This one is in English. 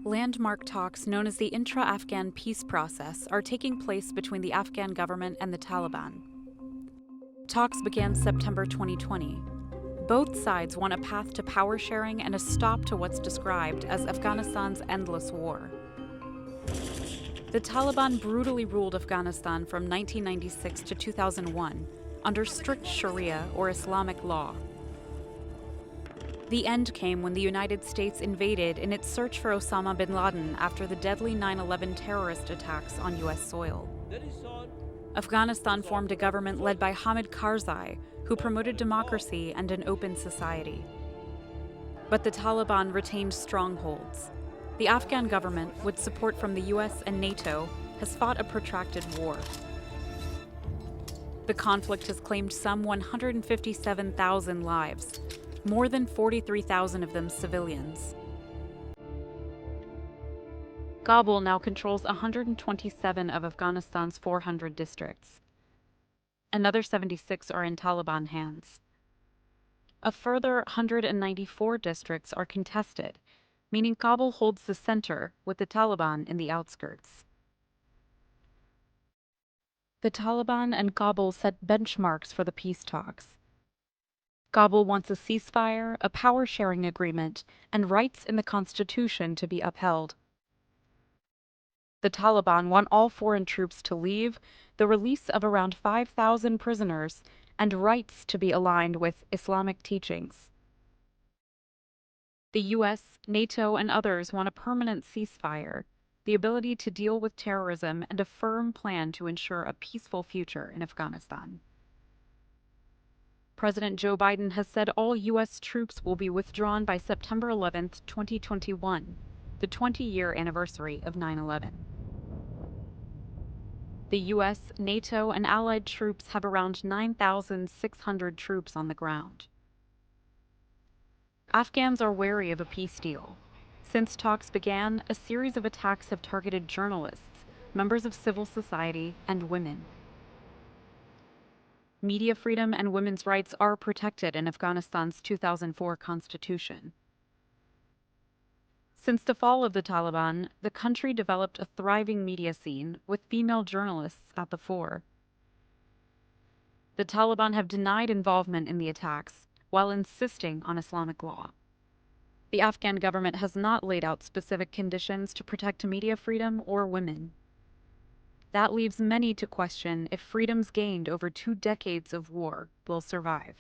Landmark talks known as the Intra-Afghan peace process are taking place between the Afghan government and the Taliban. Talks began September 2020. Both sides want a path to power sharing and a stop to what's described as Afghanistan's endless war. The Taliban brutally ruled Afghanistan from 1996 to 2001 under strict Sharia or Islamic law. The end came when the United States invaded in its search for Osama bin Laden after the deadly 9/11 terrorist attacks on U.S. soil. Afghanistan formed a government led by Hamid Karzai, who promoted democracy and an open society. But the Taliban retained strongholds. The Afghan government, with support from the US and NATO, has fought a protracted war. The conflict has claimed some 157,000 lives, more than 43,000 of them civilians. Kabul now controls 127 of Afghanistan's 400 districts. Another 76 are in Taliban hands. A further 194 districts are contested, meaning Kabul holds the center with the Taliban in the outskirts. The Taliban and Kabul set benchmarks for the peace talks. Kabul wants a ceasefire, a power-sharing agreement, and rights in the constitution to be upheld. The Taliban want all foreign troops to leave, the release of around 5,000 prisoners, and rights to be aligned with Islamic teachings. The US, NATO, and others want a permanent ceasefire, the ability to deal with terrorism, and a firm plan to ensure a peaceful future in Afghanistan. President Joe Biden has said all US troops will be withdrawn by September 11, 2021, the 20-year anniversary of 9/11. The US, NATO, and allied troops have around 9,600 troops on the ground. Afghans are wary of a peace deal. Since talks began, a series of attacks have targeted journalists, members of civil society, and women. Media freedom and women's rights are protected in Afghanistan's 2004 constitution. Since the fall of the Taliban, the country developed a thriving media scene with female journalists at the fore. The Taliban have denied involvement in the attacks while insisting on Islamic law. The Afghan government has not laid out specific conditions to protect media freedom or women. That leaves many to question if freedoms gained over 2 decades of war will survive.